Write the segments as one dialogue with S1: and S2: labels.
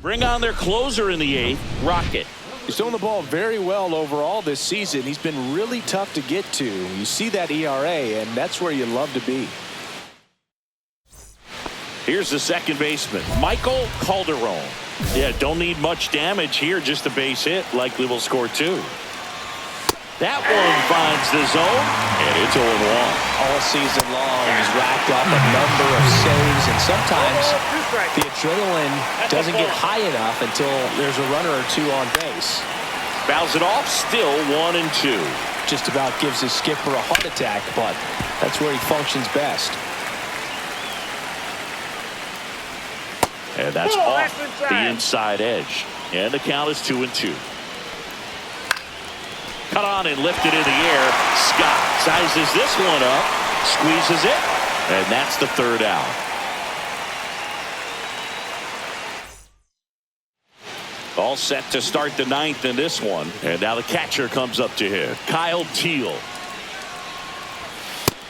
S1: Bring on their closer in the eighth, Rocket.
S2: He's throwing the ball very well overall this season. He's been really tough to get to. You see that ERA, and that's where you love to be.
S1: Here's the second baseman, Michael Calderon. Yeah, don't need much damage here, just a base hit. Likely will score 2. That one finds the zone, and it's 0-1.
S2: All season long, he's racked up a number of saves, and sometimes the adrenaline doesn't get high enough until there's a runner or 2 on base.
S1: Fouls it off, still 1-2.
S2: Just about gives his skipper a heart attack, but that's where he functions best.
S1: And that's off the inside edge. And the count is 2-2. Cut on and lifted in the air. Scott sizes this one up, squeezes it, and that's the 3rd out. All set to start the 9th in this one. And now the catcher comes up to hit, Kyle Teal.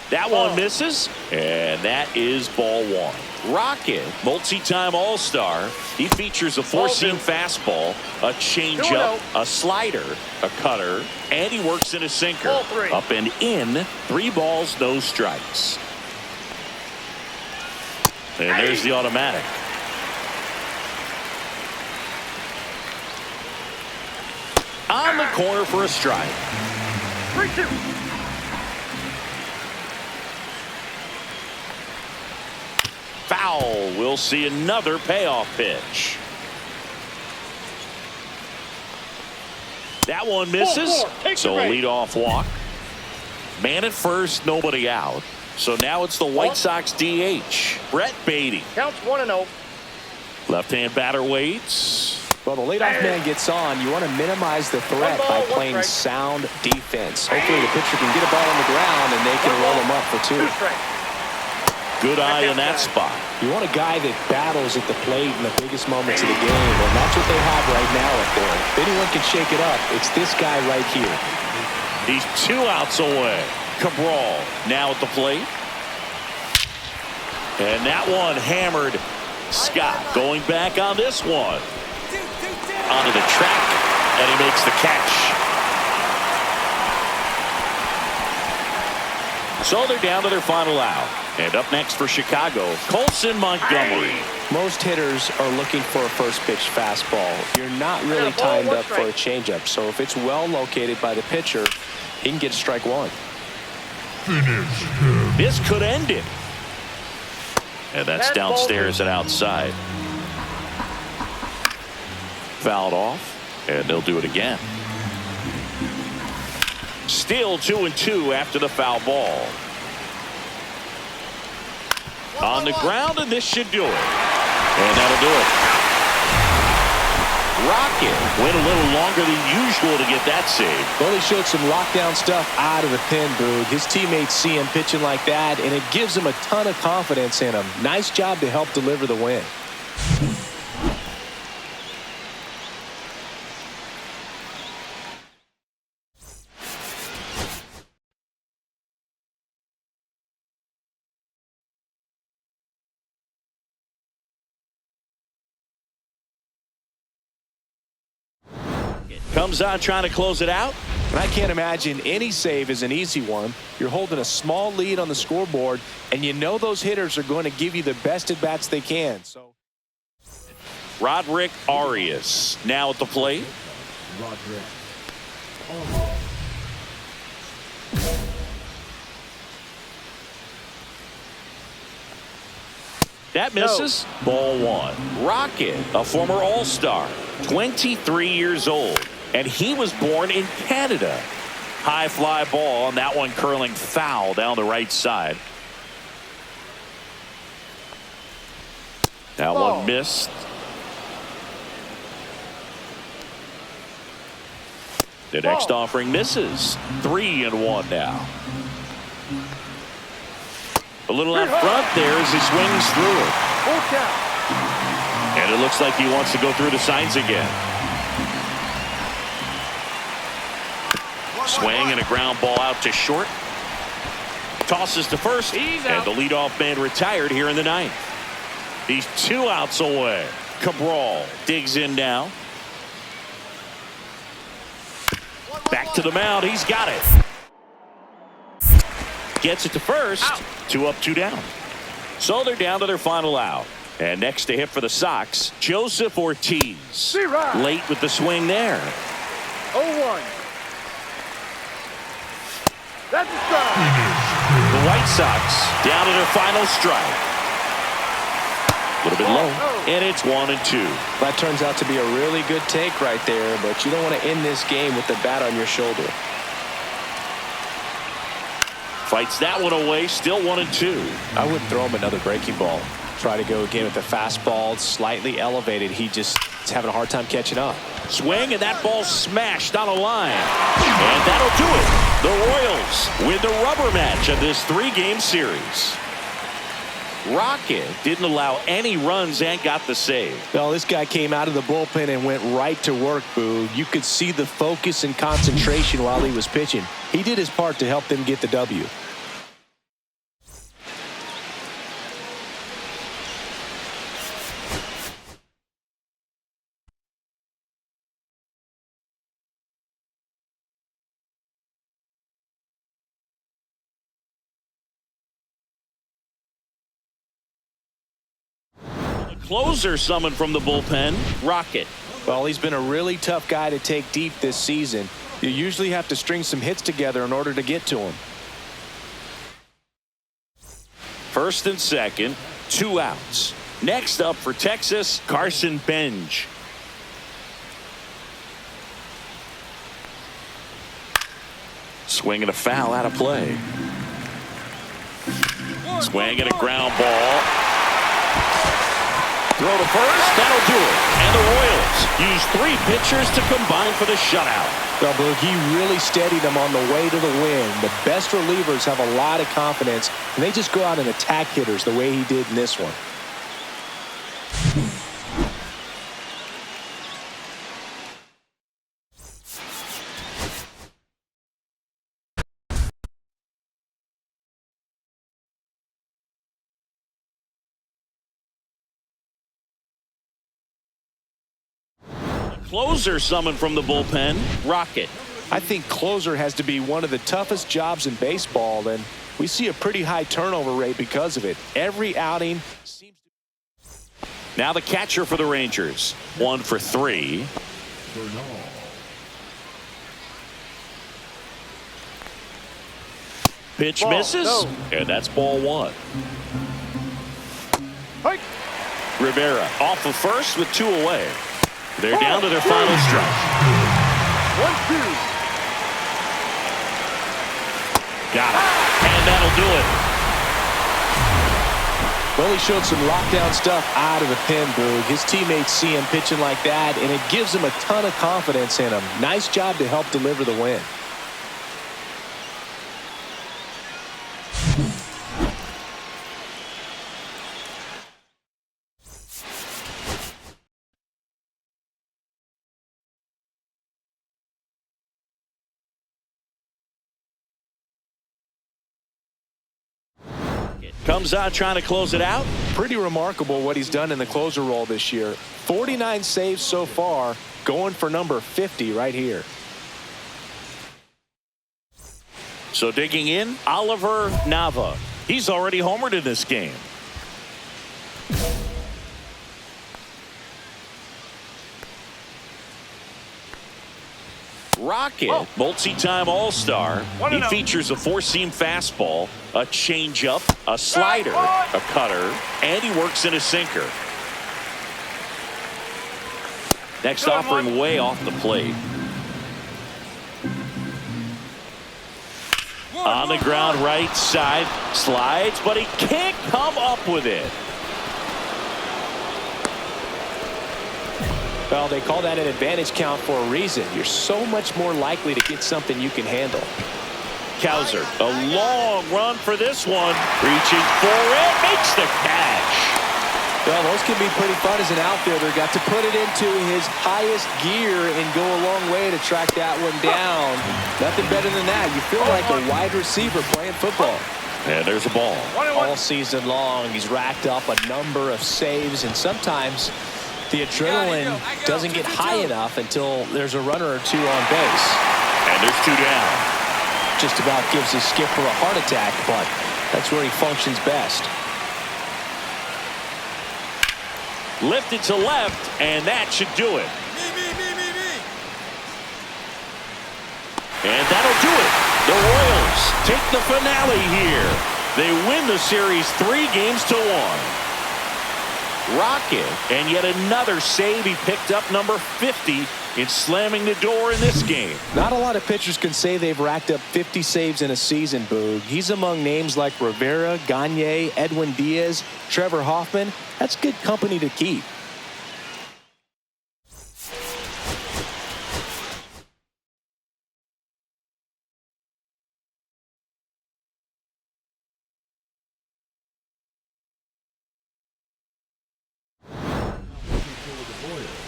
S1: That one misses, and that is ball 1. Rocket, multi-time All-Star. He features a 4-seam fastball, a changeup, a slider, a cutter, and he works in a sinker. Up and in, 3 balls, no strikes. And there's the automatic. On the corner for a strike.
S3: 3-2.
S1: Foul. We'll see another payoff pitch. That one misses. So a leadoff walk. Man at first, nobody out. So now it's the White Sox DH, Brett Beatty.
S3: Counts 1-0.
S1: Left-hand batter waits.
S2: Well, the leadoff man gets on. You want to minimize the threat by playing sound defense. Hopefully the pitcher can get a ball on the ground and they can roll him up for 2.
S1: Good eye in that spot.
S2: You want a guy that battles at the plate in the biggest moments of the game, and that's what they have right now up there. If anyone can shake it up, it's this guy right here.
S1: He's 2 outs away. Cabral now at the plate. And that one hammered. Scott going back on this one. Onto the track, and he makes the catch. So they're down to their final out. And up next for Chicago, Colson Montgomery.
S2: Most hitters are looking for a first pitch fastball. You're not really timed up for a changeup. So if it's well located by the pitcher, he can get a strike 1.
S1: This could end it. And that's downstairs and outside. Fouled off, and they'll do it again. Still 2-2 after the foul ball. On the ground, and this should do it. And that'll do it. Rocket went a little longer than usual to get that save.
S2: Well, he showed some lockdown stuff out of the pen, Boog. His teammates see him pitching like that, and it gives him a ton of confidence in him. Nice job to help deliver the win.
S1: Comes on trying to close it out.
S2: And I can't imagine any save is an easy one. You're holding a small lead on the scoreboard, and you know those hitters are going to give you the best at-bats they can. So,
S1: Roderick Arias now at the plate. That misses. Ball 1. Rocket, a former All-Star, 23 years old. And he was born in Canada. High fly ball, and that one curling foul down the right side. That one missed. The next offering misses. 3-1 now. A little out front there as he swings through it. And it looks like he wants to go through the signs again. Swing and a ground ball out to short. Tosses to first, and the leadoff man retired here in the 9th. He's 2 outs away. Cabral digs in now. Back to the mound. He's got it. Gets it to first. Out. 2 up, 2 down. So they're down to their final out. And next to hit for the Sox, Joseph Ortiz. Late with the swing there.
S3: 0-1. That's a strike.
S1: The White Sox down to their final strike. A little bit low, and it's 1-2.
S2: That turns out to be a really good take right there, but you don't want to end this game with the bat on your shoulder.
S1: Fights that one away, still 1-2.
S2: I wouldn't throw him another breaking ball. Try to go again with the fastball, slightly elevated. He just is having a hard time catching up.
S1: Swing, and that ball smashed on a line. And that'll do it. The Royals win the rubber match of this 3-game series. Rocket didn't allow any runs and got the save.
S2: Well, this guy came out of the bullpen and went right to work, Boo. You could see the focus and concentration while he was pitching. He did his part to help them get the W.
S1: Closer summoned from the bullpen, Rocket.
S2: Well, he's been a really tough guy to take deep this season. You usually have to string some hits together in order to get to him.
S1: First and second, 2 outs. Next up for Texas, Carson Benj. Swing and a foul out of play. Swing and a ground ball. Throw to first, that'll do it. And the Royals use 3 pitchers to combine for the shutout.
S2: Well, Boog, he really steadied them on the way to the win. The best relievers have a lot of confidence, and they just go out and attack hitters the way he did in this one.
S1: Closer summoned from the bullpen, Rocket.
S2: I think closer has to be one of the toughest jobs in baseball, and we see a pretty high turnover rate because of it. Every outing seems to...
S1: Now the catcher for the Rangers. 1 for 3. Pitch misses, and that's ball 1.
S3: Hike.
S1: Rivera off of first with 2 away. They're down to their final strike.
S3: 1-2.
S1: Got it. And that'll do it.
S2: Well, he showed some lockdown stuff out of the pen, Boog. His teammates see him pitching like that, and it gives him a ton of confidence in him. Nice job to help deliver the win.
S1: Comes out trying to close it out.
S2: Pretty remarkable what he's done in the closer role this year. 49 saves so far, going for number 50 right here.
S1: So digging in, Oliver Nava. He's already homered in this game. Rocket, multi-time All-Star. He features a 4-seam fastball, a changeup, a slider, a cutter, and he works in a sinker. Next offering way off the plate. On the ground right side, slides, but he can't come up with it.
S2: Well, they call that an advantage count for a reason. You're so much more likely to get something you can handle.
S1: Cowser, a long run for this one. Reaching for it, makes the catch.
S2: Well, those can be pretty fun as an outfielder. Got to put it into his highest gear and go a long way to track that one down. Nothing better than that. You feel like a wide receiver playing football.
S1: And there's a ball.
S2: All season long, he's racked up a number of saves, and sometimes The adrenaline doesn't get high enough until there's a runner or two on base.
S1: And there's 2 down.
S2: Just about gives his skipper a heart attack, but that's where he functions best.
S1: Lifted to left, and that should do it. And that'll do it. The Royals take the finale here. They win the series 3-1. Rocket, and yet another save. He picked up number 50 in slamming the door in this game.
S2: Not a lot of pitchers can say they've racked up 50 saves in a season, Boog. He's among names like Rivera, Gagne, Edwin Diaz, Trevor Hoffman. That's good company to keep.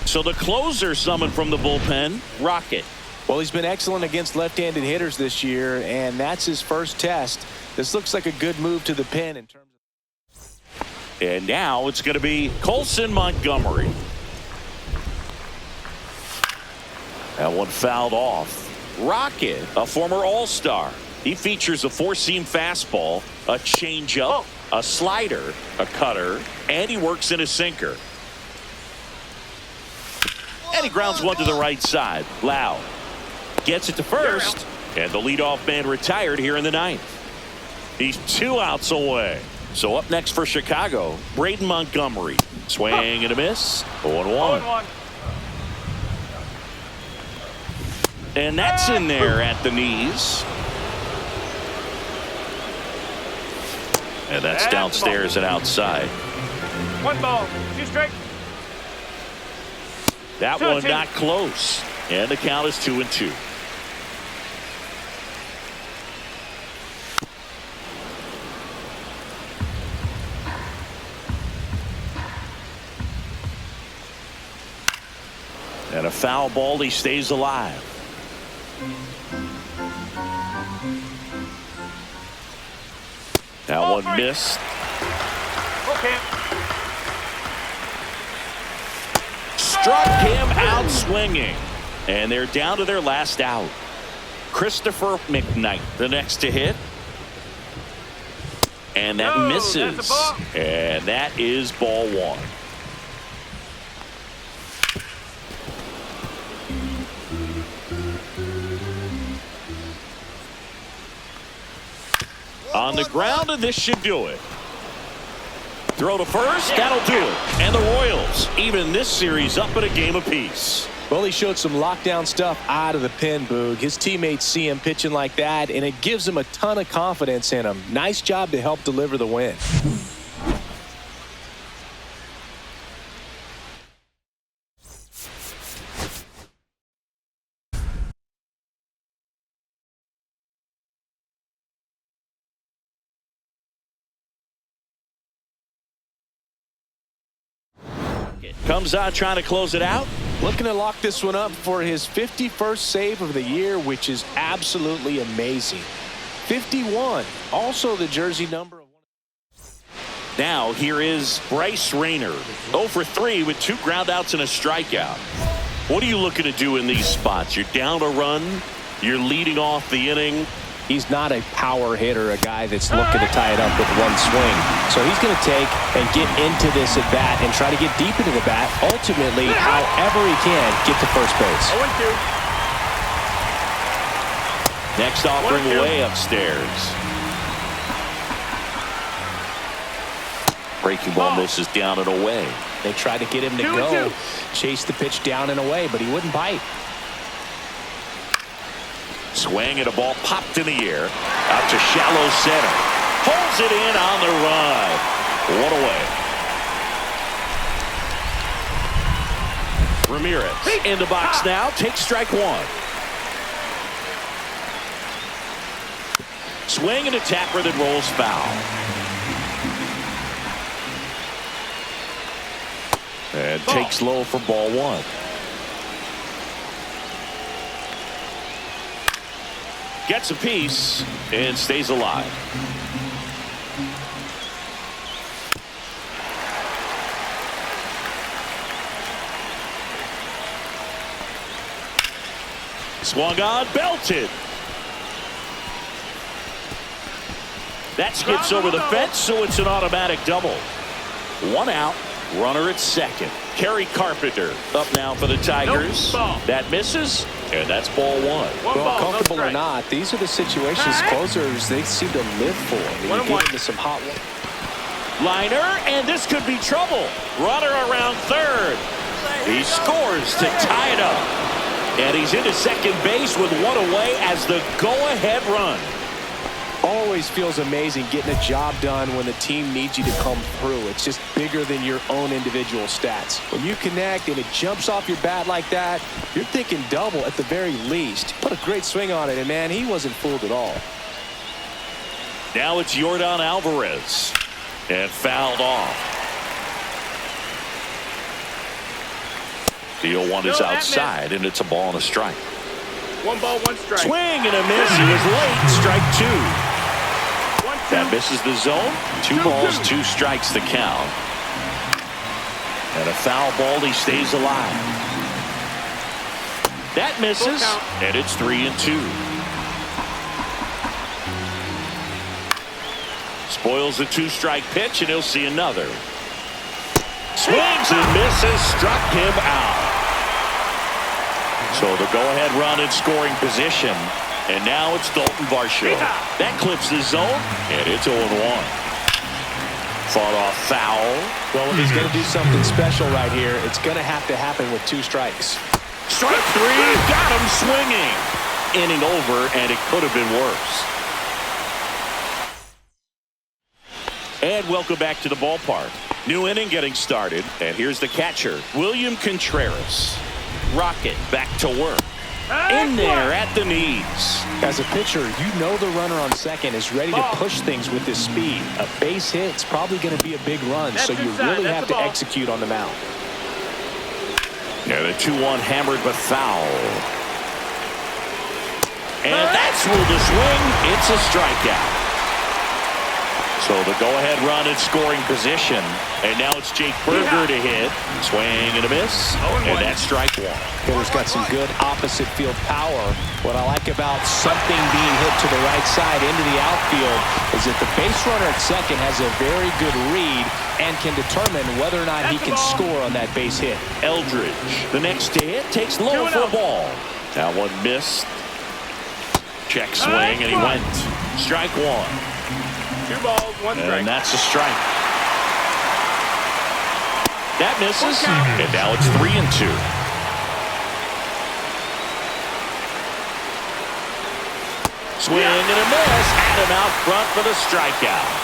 S1: So the closer summoned from the bullpen, Rocket.
S2: Well, he's been excellent against left-handed hitters this year, and that's his first test. This looks like a good move to the pen in terms of...
S1: And now it's going to be Colson Montgomery. That one fouled off. Rocket, a former All-Star. He features a 4-seam fastball, a changeup, a slider, a cutter, and he works in a sinker. And he grounds one to the right side. Loud gets it to first, and the leadoff man retired here in the 9th. He's 2 outs away. So up next for Chicago, Braden Montgomery. Swing and a miss. 0-1. And that's in there at the knees. And that's downstairs and outside.
S3: 1 ball, 2 strikes.
S1: That one not close. And the count is 2-2. And a foul ball. He stays alive. That one missed.
S3: Okay.
S1: Struck him out swinging. And they're down to their last out. Christopher McKnight, the next to hit. And that misses. And that is ball 1. On the ground, and this should do it. Throw to first, that'll do it. And the Royals even this series up at a game apiece.
S2: Well, he showed some lockdown stuff out of the pen, Boog. His teammates see him pitching like that, and it gives him a ton of confidence in him. Nice job to help deliver the win.
S1: Comes out trying to close it out.
S2: Looking to lock this one up for his 51st save of the year, which is absolutely amazing. 51, also the jersey number.
S1: Now here is Bryce Rayner. 0 for 3 with 2 groundouts and a strikeout. What are you looking to do in these spots? You're down a run. You're leading off the inning.
S2: He's not a power hitter, a guy that's looking to tie it up with one swing. So he's going to take and get into this at bat and try to get deep into the bat. Ultimately, however he can, get to first base.
S3: 0-2.
S1: Next offering way upstairs. Breaking ball misses down and away.
S2: They tried to get him to go, chase the pitch down and away, but he wouldn't bite.
S1: Swing and a ball popped in the air out to shallow center. Pulls it in on the run. 1 away. Ramirez in the box now. Takes strike 1. Swing and a tapper that rolls foul. And takes low for ball 1. Gets a piece and stays alive. Swung on, belted. That skips over the fence, so it's an automatic double. 1 out, runner at second. Kerry Carpenter up now for the Tigers. That misses, and that's ball 1.
S2: Well, comfortable or not, these are the situations closers they seem to live for. You get into some hot one.
S1: Liner, and this could be trouble. Runner around third. He scores to tie it up. And he's into second base with 1 away as the go-ahead run.
S2: Always feels amazing getting a job done when the team needs you to come through. It's just bigger than your own individual stats. When you connect and it jumps off your bat like that, you're thinking double at the very least. Put a great swing on it, and man, he wasn't fooled at all.
S1: Now it's Yordan Alvarez. And fouled off. The 0-1 is outside, and it's a ball and a strike.
S3: 1 ball, 1 strike.
S1: Swing and a miss. He was late. Strike 2. That misses the zone. 2 balls, 2 strikes to count. And a foul ball. He stays alive. That misses, and it's 3-2. Spoils the 2-strike pitch, and he'll see another. Swings and misses, struck him out. So the go-ahead run in scoring position, and now it's Dalton Varsho. That clips the zone, and it's 0-1. Fought off foul.
S2: Well, if he's going to do something special right here, it's going to have to happen with 2 strikes.
S1: Strike 3, got him swinging. Inning over, and it could have been worse. And welcome back to the ballpark. New inning getting started, and here's the catcher, William Contreras. Rocket back to work. In there at the knees.
S2: As a pitcher, you know the runner on second is ready to push things with his speed. A base hit's probably going to be a big run, so you really have to execute on the mound.
S1: Yeah, the 2-1 hammered but foul. And that's ruled a swing. It's a strikeout. So the go-ahead run in scoring position. And now it's Jake Berger to hit. Swing and a miss. And that's strike 1.
S2: Hitter's got some good opposite field power. What I like about something being hit to the right side into the outfield is that the base runner at second has a very good read and can determine whether or not he can score on that base hit.
S1: Eldridge, the next to hit, takes low for a ball. That one missed. Check swing, and he went. Strike 1.
S3: 2 balls, 1 strike.
S1: And that's a strike. That misses, and now it's 3-2. Swing and a miss. Adam out front for the strikeout.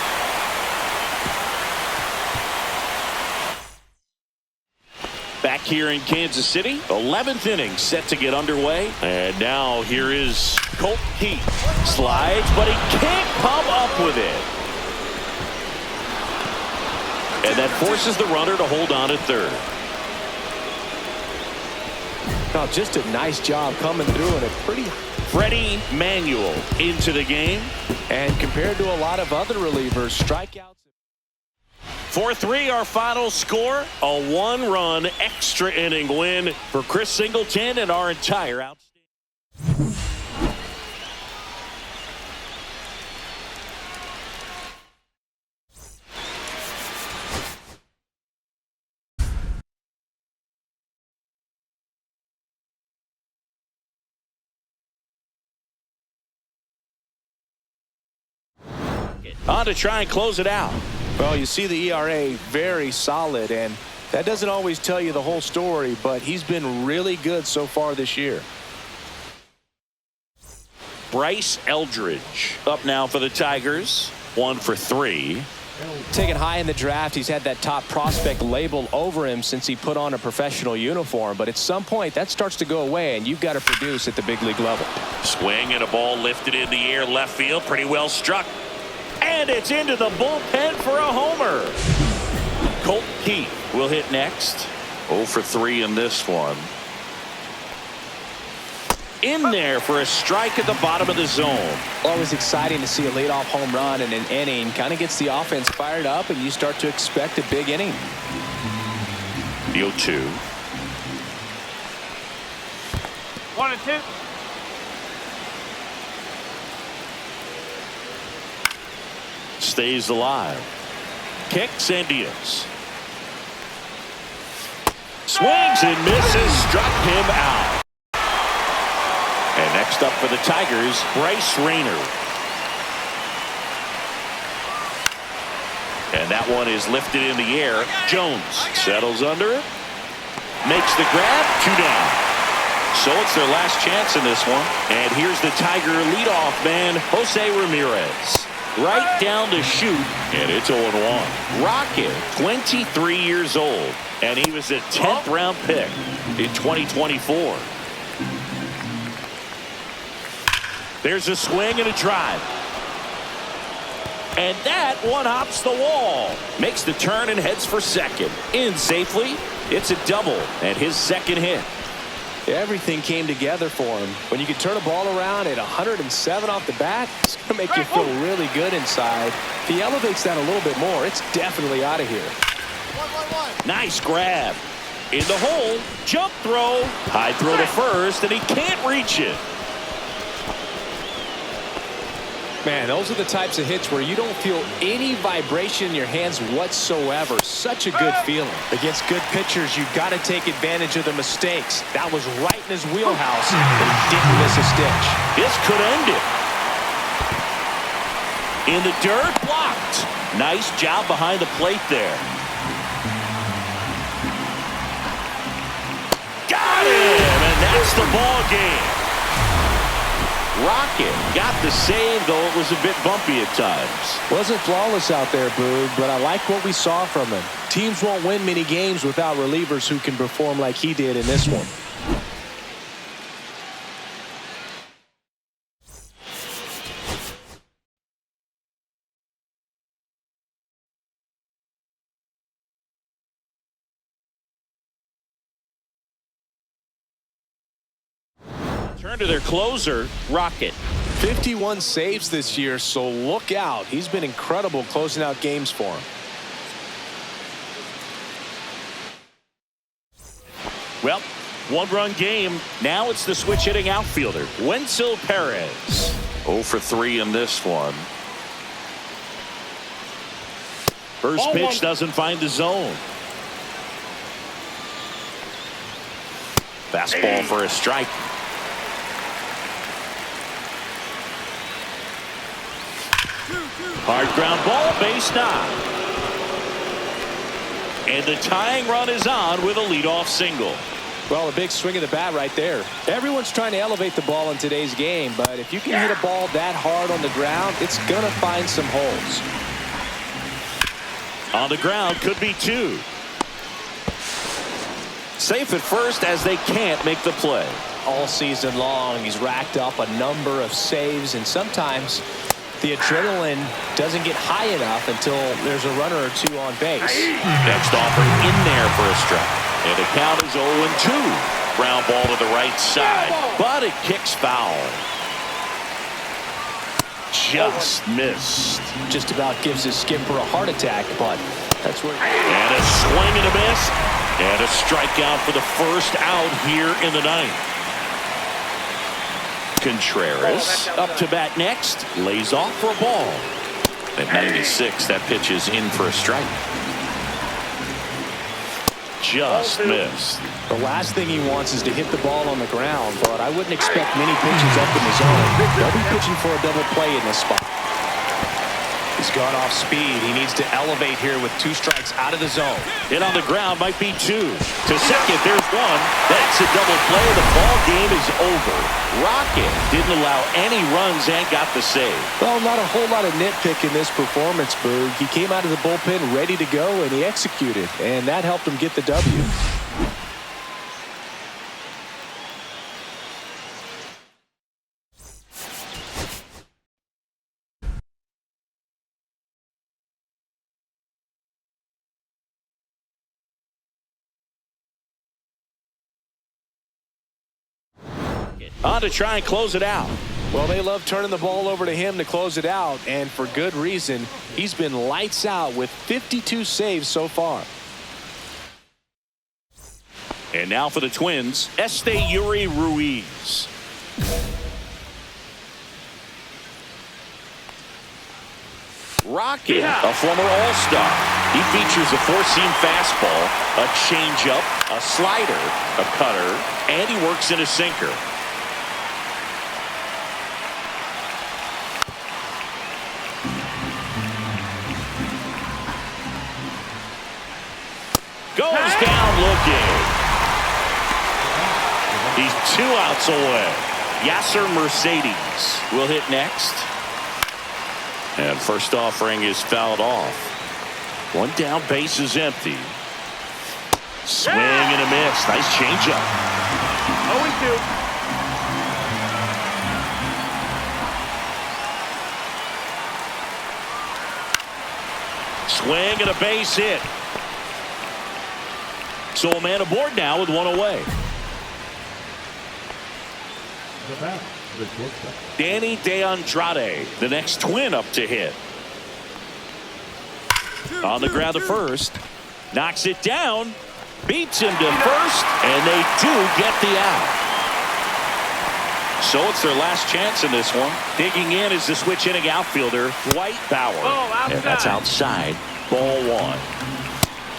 S1: Back here in Kansas City, 11th inning set to get underway. And now here is Colt Keith. Slides, but he can't come up with it. And that forces the runner to hold on at third.
S2: Oh, just a nice job coming through in a pretty...
S1: Freddie Manuel into the game.
S2: And compared to a lot of other relievers, strikeouts...
S1: 4-3 our final score. A 1-run extra inning win for Chris Singleton and our entire outstanding. On to try and close it out.
S2: Well, you see the ERA very solid, and that doesn't always tell you the whole story, but he's been really good so far this year.
S1: Bryce Eldridge up now for the Tigers. 1 for 3.
S2: Taken high in the draft, he's had that top prospect label over him since he put on a professional uniform, but at some point that starts to go away, and you've got to produce at the big league level.
S1: Swing and a ball lifted in the air left field. Pretty well struck. And it's into the bullpen for a homer. Colt Keith will hit next. 0 for 3 in this one. In there for a strike at the bottom of the zone.
S2: Always exciting to see a leadoff home run in an inning. Kind of gets the offense fired up, and you start to expect a big inning.
S1: The 0-2.
S3: 1 and 2.
S1: stays alive. Kicks and deals. Swings and misses. Struck him out. And next up for the Tigers, Bryce Rayner. And that one is lifted in the air. Jones settles under it. Makes the grab. 2 down. So it's their last chance in this one. And here's the Tiger leadoff man, Jose Ramirez. Right down to shoot, and it's 0-1. Rocket, 23 years old, and he was a 10th round pick in 2024. There's a swing and a drive. And that one hops the wall. Makes the turn and heads for second. In safely. It's a double and his second hit.
S2: Everything came together for him. When you can turn a ball around at 107 off the bat, it's going to make you feel really good inside. If he elevates that a little bit more, it's definitely out of here.
S1: Nice grab. In the hole. Jump throw. High throw to first, and he can't reach it.
S2: Man, those are the types of hits where you don't feel any vibration in your hands whatsoever. Such a good feeling. Against good pitchers, you've got to take advantage of the mistakes. That was right in his wheelhouse, but he didn't miss a stitch.
S1: This could end it. In the dirt, blocked. Nice job behind the plate there. Got him, and that's the ball game. Rocket got the save, though it was a bit bumpy at times.
S2: Wasn't flawless out there, Boog, but I like what we saw from him. Teams won't win many games without relievers who can perform like he did in this one.
S1: Turn to their closer, Rocket.
S2: 51 saves this year, so look out. He's been incredible closing out games for him.
S1: Well, 1-run game. Now it's the switch hitting outfielder, Wenzel Perez. 0 for 3 in this one. First pitch doesn't find the zone. Fastball for a strike. Hard ground ball, base knock. And the tying run is on with a leadoff single.
S2: Well, a big swing of the bat right there. Everyone's trying to elevate the ball in today's game, but if you can hit a ball that hard on the ground, it's going to find some holes.
S1: On the ground, could be 2. Safe at first as they can't make the play.
S2: All season long, he's racked up a number of saves, and sometimes the adrenaline doesn't get high enough until there's a runner or 2 on base.
S1: Next offer in there for a strike. And the count is 0-2. Ground ball to the right side, but it kicks foul. Just missed.
S2: Just about gives his skipper a heart attack, but that's where.
S1: And a swing and a miss. And a strikeout for the first out here in the ninth. Contreras up to bat next. Lays off for a ball. At 96, that pitch is in for a strike. Just missed.
S2: The last thing he wants is to hit the ball on the ground, but I wouldn't expect many pitches up in the zone. They'll be pitching for a double play in this spot. He's gone off speed. He needs to elevate here with 2 strikes out of the zone.
S1: Hit on the ground might be 2. To second, there's 1. That's a double play. The ball game is over. Rocket didn't allow any runs and got the save.
S2: Well, not a whole lot of nitpick in this performance, Boog. He came out of the bullpen ready to go, and he executed, and that helped him get the W.
S1: On to try and close it out.
S2: Well, they love turning the ball over to him to close it out, and for good reason. He's been lights out with 52 saves so far.
S1: And now for the Twins, Yuri Ruiz. Rocket, a former All-Star. He features a four-seam fastball, a changeup, a slider, a cutter, and he works in a sinker. Goes down looking. He's 2 outs away. Yasser Mercedes will hit next. And first offering is fouled off. 1 down, base is empty. Swing and a miss. Nice changeup.
S3: 0-2.
S1: Swing and a base hit. So a man aboard now with 1 away. Danny DeAndrade, the next Twin up to hit. On the ground to first. Knocks it down. Beats him to first. And they do get the out. So it's their last chance in this one. Digging in is the switch hitting outfielder, Dwight Bauer. And that's outside. Ball 1.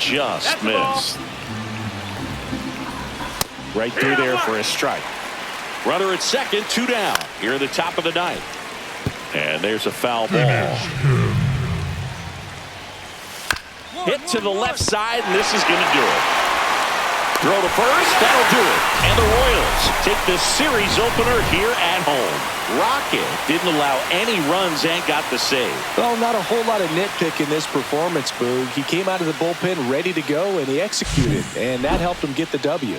S1: Just missed. Right through there for a strike. Runner at second, 2 down. Here at the top of the 9th. And there's a foul ball. Hit to the left side, and this is going to do it. Throw to first, that'll do it. And the Royals take the series opener here at home. Rocket didn't allow any runs and got the save.
S2: Well, not a whole lot of nitpick in this performance, Boog. He came out of the bullpen ready to go, and he executed, and that helped him get the W.